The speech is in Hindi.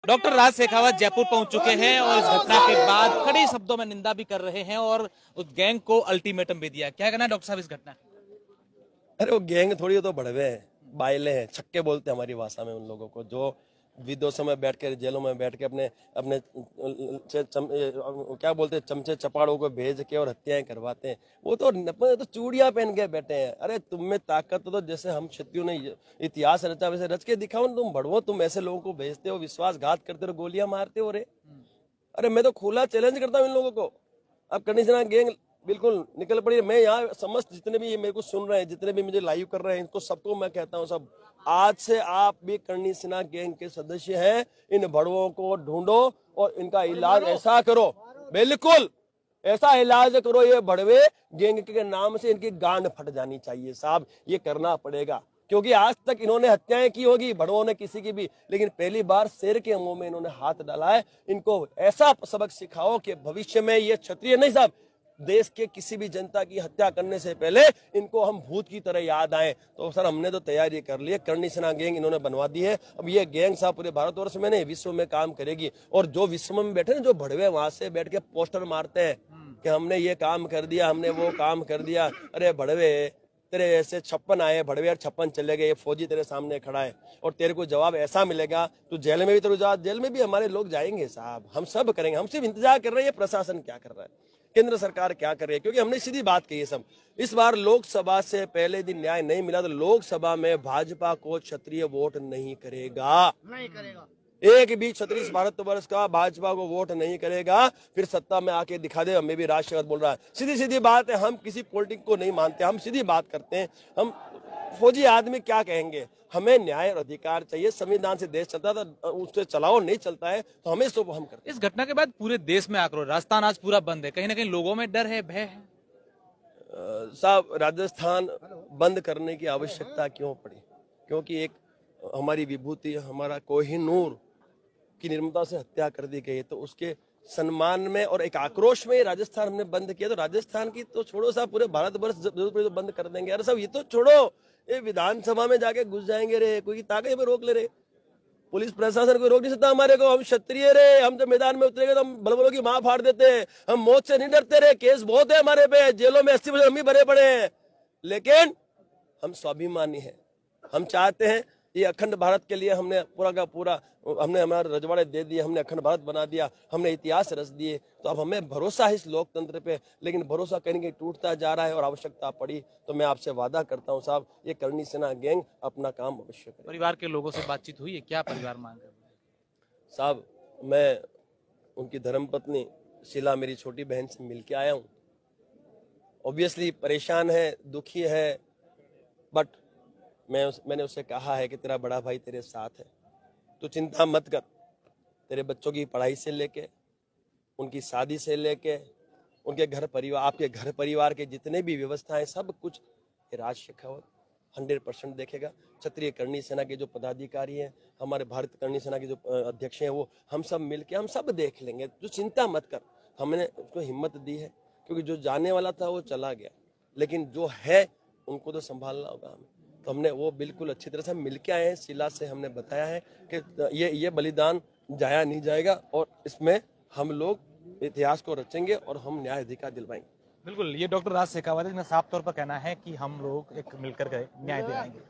डॉक्टर राज शेखावत जयपुर पहुंच चुके हैं और इस घटना के बाद कड़े शब्दों में निंदा भी कर रहे हैं और उस गैंग को अल्टीमेटम भी दिया। क्या कहना है डॉक्टर साहब इस घटना? अरे वो गैंग थोड़ी, तो बढ़वे हैं, बायले हैं, छक्के बोलते हैं हमारी भाषा में उन लोगों को, जो विदेशों में बैठ के, जेलों में बैठ के अपने अपने क्या बोलते हैं, चमचे चपाड़ों को भेज के और हत्याएं करवाते हैं। वो तो चूड़ियां पहन के बैठे हैं। अरे तुम में ताकत तो जैसे हम क्षत्रियों ने इतिहास रचा वैसे रच के दिखाओ ना। तुम भड़वो, तुम ऐसे लोगों को भेजते हो, विश्वासघात करते हो, गोलियां मारते हो। रे अरे मैं तो खुला चैलेंज करता हूँ इन लोगों को। अब कंडीशनर गैंग बिल्कुल निकल पड़ी। मैं यहाँ समस्त जितने भी ये मेरे को सुन रहे हैं, जितने भी मुझे लाइव कर रहे हैं, इनको सबको मैं कहता हूँ, सब आज से आप भी करणी सेना गैंग के सदस्य हैं। इन भड़वों को ढूंढो और इनका इलाज ऐसा करो, बिल्कुल ऐसा इलाज करो, ये भड़वे गैंग के नाम से इनकी गांड फट जानी चाहिए साहब। ये करना पड़ेगा, क्योंकि आज तक इन्होंने हत्याएं की होगी भड़वों ने किसी की भी, लेकिन पहली बार शेर के मुंह में इन्होंने हाथ डाला है। इनको ऐसा सबक सिखाओ कि भविष्य में ये क्षत्रिय नहीं साहब, देश के किसी भी जनता की हत्या करने से पहले इनको हम भूत की तरह याद आए। तो सर हमने तो तैयारी कर ली है, करणी सेना गैंग इन्होंने बनवा दी है। अब ये गैंग साहब पूरे भारतवर्ष में नहीं, विश्व में काम करेगी। और जो विश्व में बैठे ना, जो भड़वे वहां से बैठ के पोस्टर मारते हैं कि हमने ये काम कर दिया, हमने वो काम कर दिया। अरे भड़वे, तेरे ऐसे 56 आए भड़वे और 56 चले गए। ये फौजी तेरे सामने खड़ा है और तेरे को जवाब ऐसा मिलेगा, तू जेल में भी तेरे जा, जेल में भी हमारे लोग जाएंगे साहब, हम सब करेंगे। हम सिर्फ इंतजार कर रहे हैं प्रशासन क्या कर रहा है, केंद्र सरकार क्या कर रही है, क्योंकि हमने सीधी बात कही है सब। इस बार लोकसभा से पहले दिन न्याय नहीं मिला तो लोकसभा में भाजपा को क्षत्रिय वोट नहीं करेगा। एक भी क्षत्रिय भारतवर्ष का भाजपा को वोट नहीं करेगा। फिर सत्ता में आके दिखा दे, हमें भी राष्ट्रवाद बोल रहा है। सीधी सीधी बात है, हम किसी पॉलिटिक्स को नहीं मानते, हम सीधी बात करते हैं। हम फौजी आदमी क्या कहेंगे, हमें न्याय और अधिकार चाहिए। संविधान से देश चलता है तो उससे चलाओ, नहीं चलता है तो हमें सो हम करते हैं। इस घटना के बाद पूरे देश में आक्रोश, राजस्थान आज पूरा बंद है, कहीं ना कहीं लोगों में डर है, भय है। साहब राजस्थान बंद करने की आवश्यकता क्यों पड़ी? क्योंकि एक हमारी विभूति, हमारा कोहिनूर की निर्मता से हत्या कर दी गई, तो उसके सम्मान में और एक आक्रोश में राजस्थान हमने बंद किया। तो राजस्थान की तो छोड़ो साहब, पूरे भारतवर्ष जरूर पड़े तो बंद कर देंगे। अरे साहब ये तो छोड़ो, ये विधानसभा में जाके घुस जाएंगे रे, कोई ताकत में रोक ले रहे। पुलिस प्रशासन को रोक नहीं सकता हमारे को। हम क्षत्रिय रे, हम जब मैदान में उतरेंगे तो हम बलबलों की मां फाड़ देते हैं। हम मौत से नहीं डरते रे, केस बहुत है हमारे पे, जेलों में 80% हम ही भरे पड़े हैं, लेकिन हम स्वाभिमानी हैं। हम चाहते हैं ये अखंड भारत के लिए हमने पूरा का पूरा, हमने हमारे रजवाड़े दे दिए, हमने अखंड भारत बना दिया, हमने इतिहास रच दिए। तो अब हमें भरोसा है इस लोकतंत्र पे, लेकिन भरोसा कहीं कहीं टूटता जा रहा है। और आवश्यकता पड़ी तो मैं आपसे वादा करता हूँ साहब, ये करणी सेना गैंग अपना काम अवश्य करे। परिवार के लोगों से बातचीत हुई है, क्या परिवार मांग रहे हैं? साहब मैं उनकी धर्मपत्नी शीला, मेरी छोटी बहन से मिल के आया हूँ। ऑब्वियसली परेशान है, दुखी है, बट मैंने उससे कहा है कि तेरा बड़ा भाई तेरे साथ है, तो चिंता मत कर। तेरे बच्चों की पढ़ाई से लेके, उनकी शादी से लेके, उनके घर परिवार, आपके घर परिवार के जितने भी व्यवस्थाएं, सब कुछ राज शेखावत 100% देखेगा। क्षत्रिय करणी सेना के जो पदाधिकारी हैं, हमारे भारत करणी सेना के जो अध्यक्ष हैं, वो हम सब मिलके हम सब देख लेंगे। जो चिंता मत कर, हमने उसको हिम्मत दी है, क्योंकि जो जाने वाला था वो चला गया, लेकिन जो है उनको तो संभालना होगा हमें। तो हमने वो बिल्कुल अच्छी तरह से मिलके आए हैं। शीला से हमने बताया है कि ये बलिदान जाया नहीं जाएगा और इसमें हम लोग इतिहास को रचेंगे और हम न्याय अधिकार दिलवाएंगे। बिल्कुल, ये डॉक्टर राज शेखावत ने साफ तौर पर कहना है कि हम लोग एक मिलकर न्याय दिलाएंगे।